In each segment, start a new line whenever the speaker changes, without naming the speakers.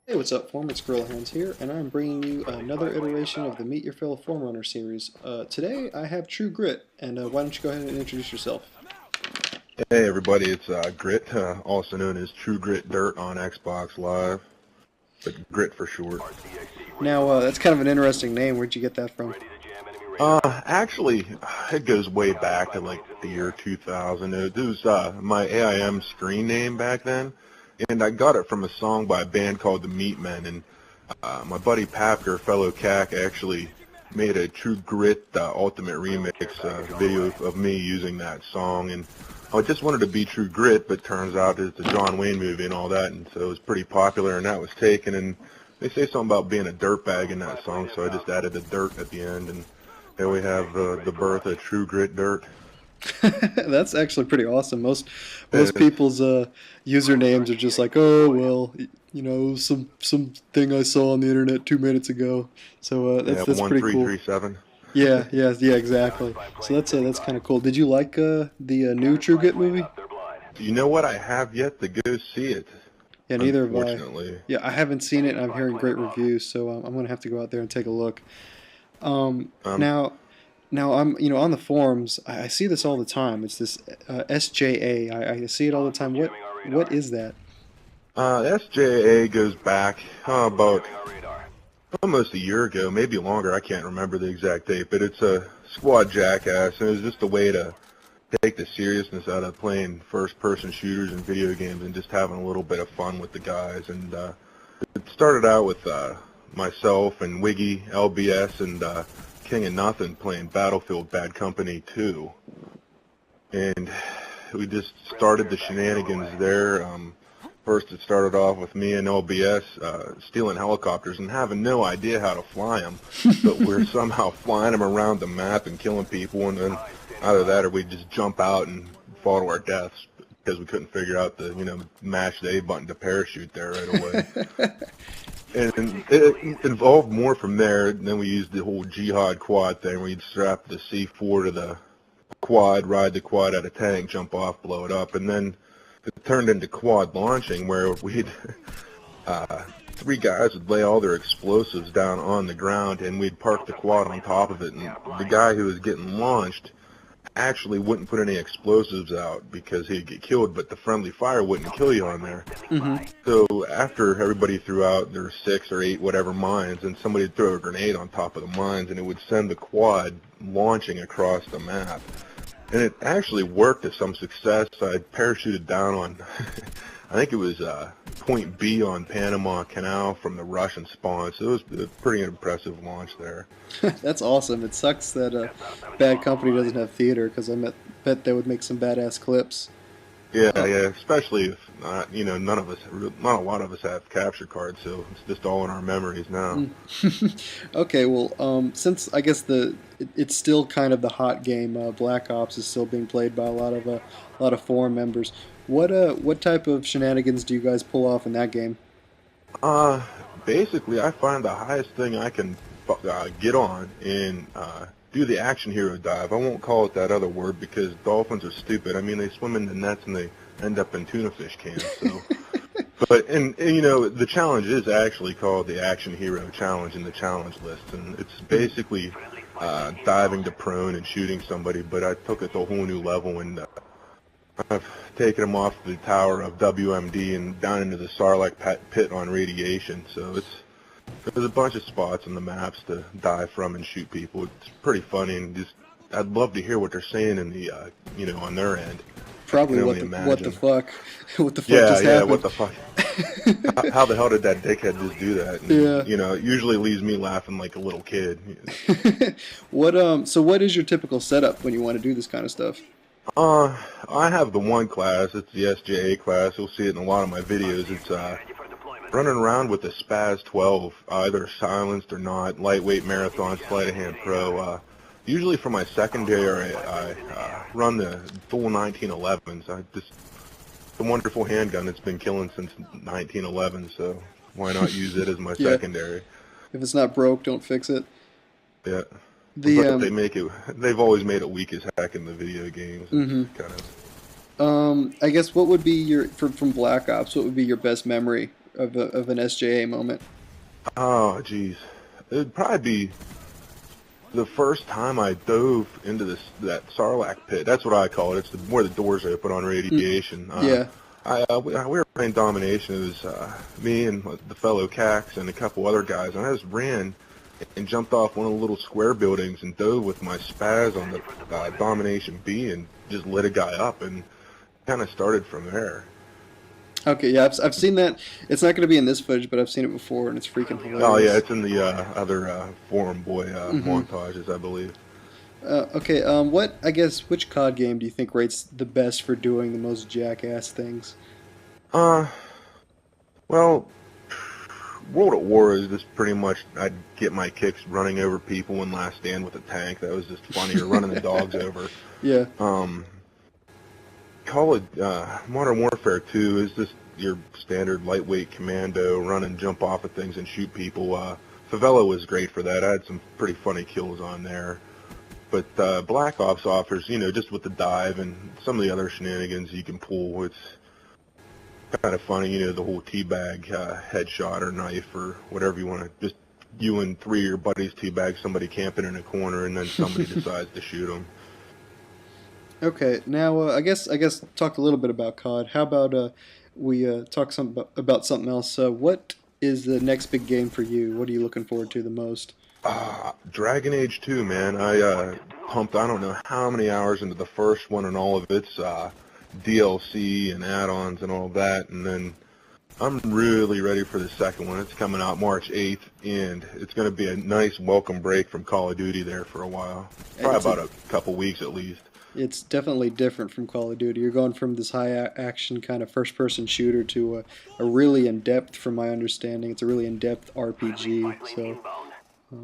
Hey, what's up, Form? It's Gorilla Hands here, and I'm bringing you another iteration of the Meet Your Fellow Form Runner series. Today I have True Grit, and why don't you go ahead and introduce yourself?
Hey everybody, it's Grit, also known as TrueGritDirt on Xbox Live, but Grit for short.
Now, that's kind of an interesting name. Where'd you get that from?
Actually, it goes way back to like the year 2000. It was my AIM screen name back then, and I got it from a song by a band called the Meatmen, and my buddy Papker, fellow CAC, actually made a True Grit Ultimate Remix video of me using that song, and I just wanted to be True Grit, but turns out it's a John Wayne movie and all that, and so it was pretty popular, and that was taken, and they say something about being a dirtbag in that song, so I just added the dirt at the end, and there we have the birth of True Grit Dirt.
That's actually pretty awesome. Most
And,
people's usernames are just like, oh well, some thing I saw on the internet 2 minutes ago. So
yeah,
that's pretty cool.
1337.
Yeah, exactly. So that's kind of cool. Did you like the new True Grit movie?
You know what? I have yet to go see it,
Yeah, neither have I.
unfortunately.
Yeah, I haven't seen it, and I'm hearing great reviews, so I'm gonna have to go out there and take a look. Um,
Um,
now, now I'm on the forums. I see this all the time. It's this SJA. I see it all the time. What is that?
SJA goes back about almost a year ago, maybe longer. I can't remember the exact date, but it's a squad jackass, and it was just a way to take the seriousness out of playing first-person shooters and video games and just having a little bit of fun with the guys. And it started out with myself and Wiggy, LBS, and King of Nothing playing Battlefield Bad Company 2. And we just started the shenanigans there. First, it started off with me and LBS stealing helicopters and having no idea how to fly them, but we're somehow flying them around the map and killing people, and then either that or we just jump out and fall to our deaths because we couldn't figure out the, mash the A button to parachute there right away. And it evolved more from there, and then we used the whole jihad quad thing where you'd strap the C4 to the quad, ride the quad at a tank, jump off, blow it up, and then it turned into quad launching where we'd three guys would lay all their explosives down on the ground and we'd park the quad on top of it, and the guy who was getting launched actually wouldn't put any explosives out because he'd get killed, but the friendly fire wouldn't kill you on there.
Hmm.
So after everybody threw out their 6 or 8 whatever mines, and somebody would throw a grenade on top of the mines and it would send the quad launching across the map. And it actually worked to some success. I parachuted down on, I think it was point B on Panama Canal from the Russian spawn. So it was a pretty impressive launch there.
That's awesome. It sucks that Bad Company doesn't have theater because bet they would make some badass clips.
Yeah,
Uh,
yeah, especially if, none of us, not a lot of us have capture cards, so it's just all in our memories now.
Okay, well, since I guess it's still kind of the hot game, Black Ops is still being played by a lot of forum members. What type of shenanigans do you guys pull off in that game?
Uh, Basically, I find the highest thing I can get on and do the action hero dive. I won't call it that other word because dolphins are stupid. I mean, they swim in the nets and they end up in tuna fish cans. So, but the challenge is actually called the Action Hero Challenge in the challenge list, and it's basically diving to prone and shooting somebody. But I took it to a whole new level and I've taken them off the tower of WMD and down into the Sarlacc pit on radiation. So there's a bunch of spots on the maps to dive from and shoot people. It's pretty funny, and just I'd love to hear what they're saying in the on their end. I can
Probably
only
what the
imagine.
fuck, what the fuck
Yeah,
just
yeah. What
happened?
the fuck? How the hell did that dickhead just do that?
Yeah.
And it usually leaves me laughing like a little kid.
So what is your typical setup when you want to do this kind of stuff?
I have the one class. It's the SJA class. You'll see it in a lot of my videos. It's running around with the Spaz 12, either silenced or not, lightweight marathon, sleight of hand pro. Usually for my secondary, I run the full 1911s. It's a wonderful handgun that's been killing since 1911, so why not use it as my
Yeah,
secondary?
if it's not broke, don't fix it.
Yeah.
The
But they've always made it weak as heck in the video games.
hmm
It's kind of,
I guess what would be from Black Ops? What would be your best memory of an SJA moment?
Oh, geez. It'd probably be the first time I dove into that Sarlacc pit. That's what I call it. It's where the doors open on
Mm,
radiation.
yeah.
We were playing domination. It was me and the fellow Cax and a couple other guys, and I just ran and jumped off one of the little square buildings and dove with my spaz on the domination B and just lit a guy up and kind of started from there.
Okay, yeah, I've seen that. It's not going to be in this footage, but I've seen it before, and it's freaking
Oh yeah,
hilarious.
it's in the other Forum Boy
Hmm.
montages, I believe.
Okay, what I guess which COD game do you think rates the best for doing the most jackass things?
Uh, well, World at War is just pretty much I'd get my kicks running over people in Last Stand with a tank. That was just funny, or running the dogs over.
Yeah.
Um, Call it Modern Warfare 2 is just your standard lightweight commando, run and jump off of things and shoot people. Favela was great for that. I had some pretty funny kills on there. But Black Ops offers, just with the dive and some of the other shenanigans you can pull, it's kind of funny, the whole teabag headshot or knife or whatever you want to, just you and three of your buddies teabag somebody camping in a corner and then somebody decides to shoot them.
Okay, now I guess talk a little bit about COD. How about we talk about something else? What is the next big game for you? What are you looking forward to the most?
Dragon Age 2, man. I pumped I don't know how many hours into the first one and all of its DLC and add-ons and all that, and then I'm really ready for the second one. It's coming out March 8th, and it's going to be a nice welcome break from Call of Duty there for a while. Probably
It's a
about a couple weeks at least.
It's definitely different from Call of Duty. You're going from this action kind of first person shooter to a really in depth, from my understanding, it's a really in depth RPG. So I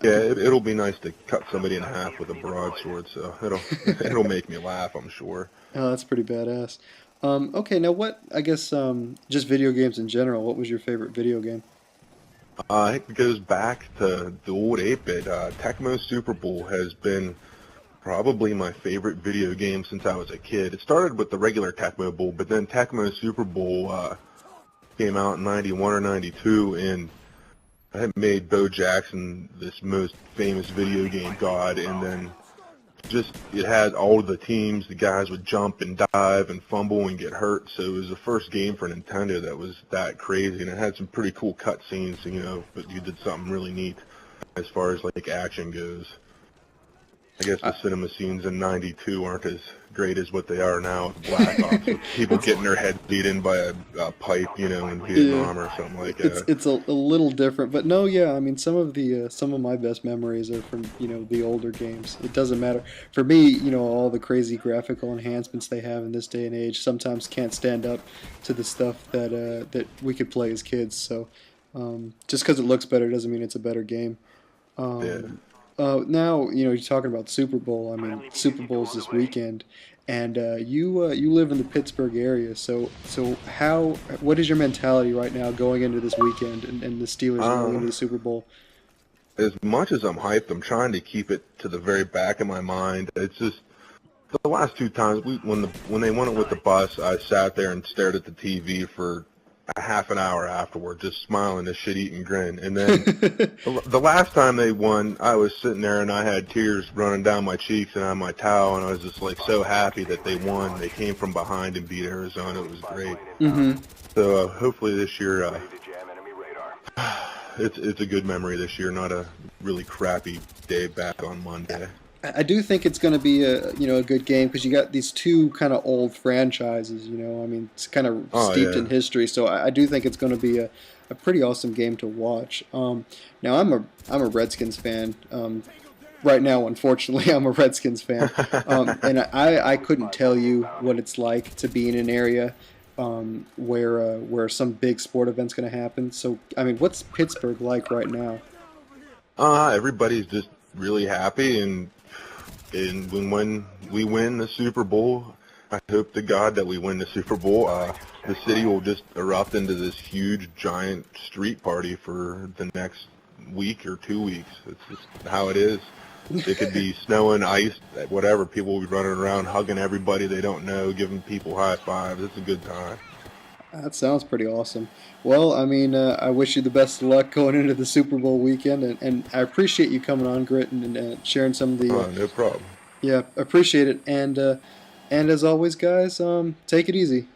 Yeah,
think
it'll be nice to cut somebody in half with a broadsword, so it'll make me laugh, I'm sure.
oh, that's pretty badass. Okay, now what? I guess just video games in general. What was your favorite video game?
It goes back to the old 8-bit. Tecmo Super Bowl has been probably my favorite video game since I was a kid. It started with the regular Tecmo Bowl, but then Tecmo Super Bowl came out in 91 or 92, and it made Bo Jackson this most famous video game god, and then just it had all the teams, the guys would jump and dive and fumble and get hurt, so it was the first game for Nintendo that was that crazy, and it had some pretty cool cutscenes, but you did something really neat as far as like action goes. I guess the cinema scenes in '92 aren't as great as what they are now with Black Ops, with people
It's
getting their heads beat in by a pipe, in
yeah.
Vietnam or something like
It's
that.
it's a little different, but no, yeah. I mean, some of my best memories are from the older games. It doesn't matter for me. All the crazy graphical enhancements they have in this day and age sometimes can't stand up to the stuff that we could play as kids. So just because it looks better doesn't mean it's a better game.
Yeah.
Now you're talking about Super Bowl. I mean, Super Bowl's this weekend, and you live in the Pittsburgh area. So what is your mentality right now going into this weekend and the Steelers going into
Uh,
the Super Bowl?
as much as I'm hyped, I'm trying to keep it to the very back of my mind. It's just the last two times when they won it with the bus, I sat there and stared at the TV for a half an hour afterward, just smiling a shit-eating grin. And then the last time they won, I was sitting there and I had tears running down my cheeks and on my towel, and I was just like so happy that they won. They came from behind and beat Arizona. It was great.
Hmm.
So hopefully this year, it's a good memory this year, not a really crappy day back on Monday.
I do think it's going to be a good game because you got these two kind of old franchises. I mean, it's kind of
Oh
steeped in
yeah.
history, so I do think it's going to be a pretty awesome game to watch. Now I'm a Redskins fan. Right now, unfortunately, I'm a Redskins fan, and I couldn't tell you what it's like to be in an area where some big sport event's going to happen. So, I mean, what's Pittsburgh like right now?
Everybody's just really happy, and when we win the Super Bowl, I hope to God that we win the Super Bowl. The city will just erupt into this huge, giant street party for the next week or 2 weeks. It's just how it is. It could be snowing, ice, whatever. People will be running around hugging everybody they don't know, giving people high fives. It's a good time.
That sounds pretty awesome. Well, I mean, I wish you the best of luck going into the Super Bowl weekend, and I appreciate you coming on, Grit, and sharing some of the.
No problem.
Yeah, appreciate it, and as always, guys, take it easy.